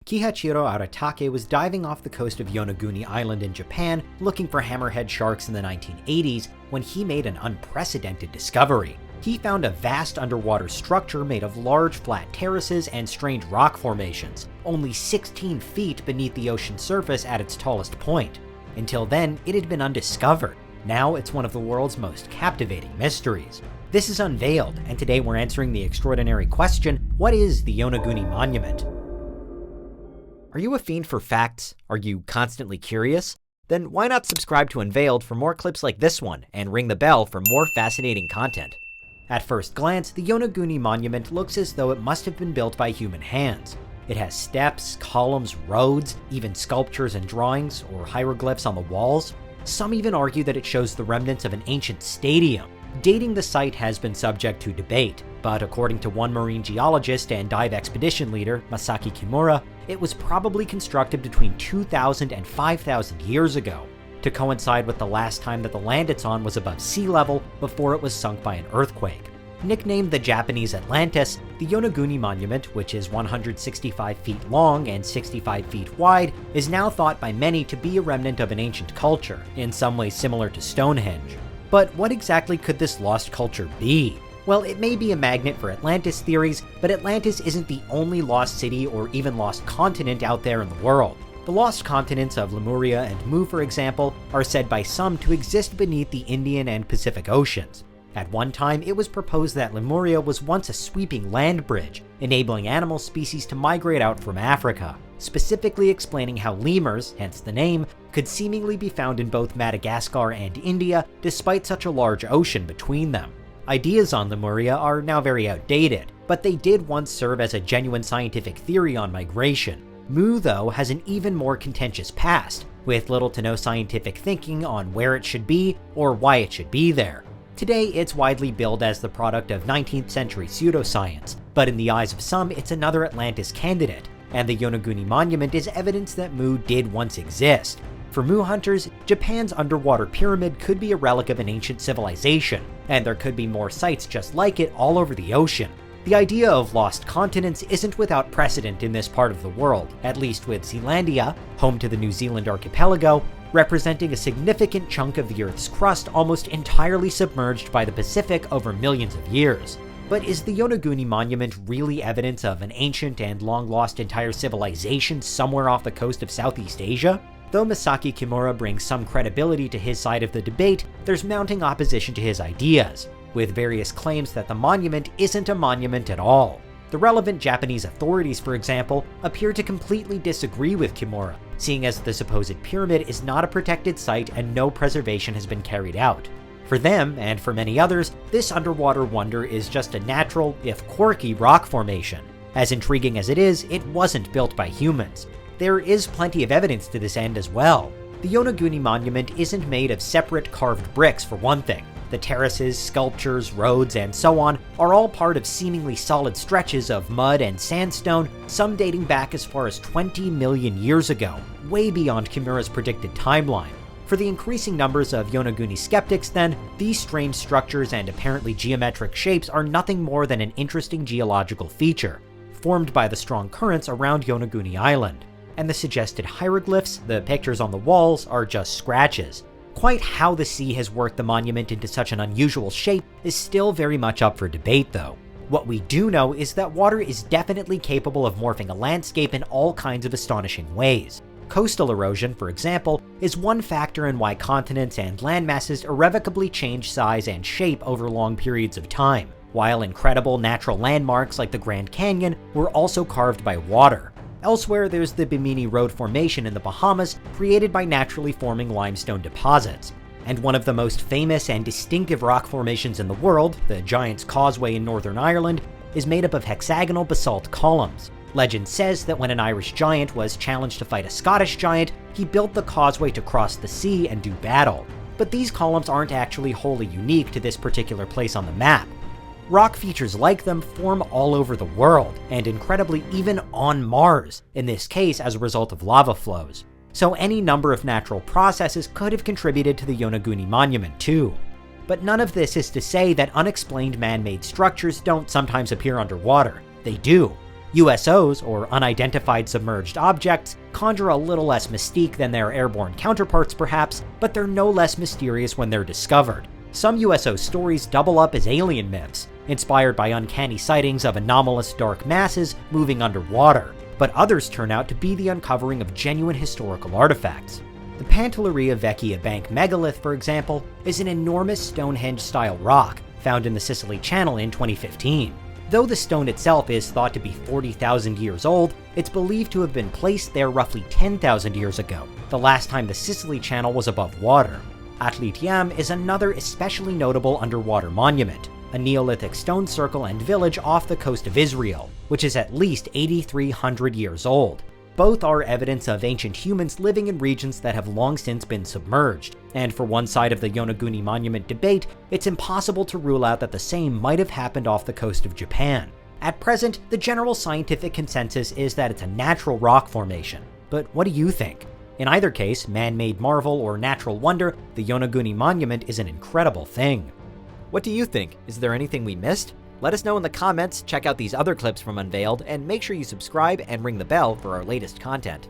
Kihachiro Aratake was diving off the coast of Yonaguni Island in Japan looking for hammerhead sharks in the 1980s when he made an unprecedented discovery. He found a vast underwater structure made of large flat terraces and strange rock formations, only 16 feet beneath the ocean surface at its tallest point. Until then, it had been undiscovered. Now it's one of the world's most captivating mysteries. This is Unveiled, and today we're answering the extraordinary question, what is the Yonaguni Monument? Are you a fiend for facts? Are you constantly curious? Then why not subscribe to Unveiled for more clips like this one, and ring the bell for more fascinating content. At first glance, the Yonaguni Monument looks as though it must have been built by human hands. It has steps, columns, roads, even sculptures and drawings, or hieroglyphs on the walls. Some even argue that it shows the remnants of an ancient stadium. Dating the site has been subject to debate, but according to one marine geologist and dive expedition leader, Masaki Kimura, it was probably constructed between 2,000 and 5,000 years ago, to coincide with the last time that the land it's on was above sea level before it was sunk by an earthquake. Nicknamed the Japanese Atlantis, the Yonaguni Monument, which is 165 feet long and 65 feet wide, is now thought by many to be a remnant of an ancient culture, in some ways similar to Stonehenge. But what exactly could this lost culture be? Well, it may be a magnet for Atlantis theories, but Atlantis isn't the only lost city or even lost continent out there in the world. The lost continents of Lemuria and Mu, for example, are said by some to exist beneath the Indian and Pacific Oceans. At one time, it was proposed that Lemuria was once a sweeping land bridge, enabling animal species to migrate out from Africa, specifically explaining how lemurs, hence the name, could seemingly be found in both Madagascar and India despite such a large ocean between them. Ideas on Lemuria are now very outdated, but they did once serve as a genuine scientific theory on migration. Mu, though, has an even more contentious past, with little to no scientific thinking on where it should be or why it should be there. Today, it's widely billed as the product of 19th century pseudoscience, but in the eyes of some, it's another Atlantis candidate, and the Yonaguni Monument is evidence that Mu did once exist. For Mu hunters, Japan's underwater pyramid could be a relic of an ancient civilization, and there could be more sites just like it all over the ocean. The idea of lost continents isn't without precedent in this part of the world, at least with Zealandia, home to the New Zealand archipelago, representing a significant chunk of the Earth's crust almost entirely submerged by the Pacific over millions of years. But is the Yonaguni Monument really evidence of an ancient and long-lost entire civilization somewhere off the coast of Southeast Asia? Though Masaki Kimura brings some credibility to his side of the debate, there's mounting opposition to his ideas, with various claims that the monument isn't a monument at all. The relevant Japanese authorities, for example, appear to completely disagree with Kimura, seeing as the supposed pyramid is not a protected site and no preservation has been carried out. For them, and for many others, this underwater wonder is just a natural, if quirky, rock formation. As intriguing as it is, it wasn't built by humans. There is plenty of evidence to this end as well. The Yonaguni Monument isn't made of separate carved bricks, for one thing. The terraces, sculptures, roads, and so on are all part of seemingly solid stretches of mud and sandstone, some dating back as far as 20 million years ago, way beyond Kimura's predicted timeline. For the increasing numbers of Yonaguni skeptics, then, these strange structures and apparently geometric shapes are nothing more than an interesting geological feature, formed by the strong currents around Yonaguni Island. And the suggested hieroglyphs, the pictures on the walls, are just scratches. Quite how the sea has worked the monument into such an unusual shape is still very much up for debate, though. What we do know is that water is definitely capable of morphing a landscape in all kinds of astonishing ways. Coastal erosion, for example, is one factor in why continents and landmasses irrevocably change size and shape over long periods of time, while incredible natural landmarks like the Grand Canyon were also carved by water. Elsewhere, there's the Bimini Road Formation in the Bahamas, created by naturally forming limestone deposits. And one of the most famous and distinctive rock formations in the world, the Giant's Causeway in Northern Ireland, is made up of hexagonal basalt columns. Legend says that when an Irish giant was challenged to fight a Scottish giant, he built the causeway to cross the sea and do battle. But these columns aren't actually wholly unique to this particular place on the map. Rock features like them form all over the world, and incredibly even on Mars, in this case as a result of lava flows. So any number of natural processes could have contributed to the Yonaguni Monument too. But none of this is to say that unexplained man-made structures don't sometimes appear underwater. They do. USOs, or unidentified submerged objects, conjure a little less mystique than their airborne counterparts perhaps, but they're no less mysterious when they're discovered. Some USO stories double up as alien myths, inspired by uncanny sightings of anomalous dark masses moving underwater, but others turn out to be the uncovering of genuine historical artifacts. The Pantelleria Vecchia Bank megalith, for example, is an enormous Stonehenge-style rock found in the Sicily Channel in 2015. Though the stone itself is thought to be 40,000 years old, it's believed to have been placed there roughly 10,000 years ago, the last time the Sicily Channel was above water. Atlitiam is another especially notable underwater monument, a Neolithic stone circle and village off the coast of Israel, which is at least 8,300 years old. Both are evidence of ancient humans living in regions that have long since been submerged, and for one side of the Yonaguni Monument debate, it's impossible to rule out that the same might have happened off the coast of Japan. At present, the general scientific consensus is that it's a natural rock formation, but what do you think? In either case, man-made marvel or natural wonder, the Yonaguni Monument is an incredible thing. What do you think? Is there anything we missed? Let us know in the comments, check out these other clips from Unveiled, and make sure you subscribe and ring the bell for our latest content.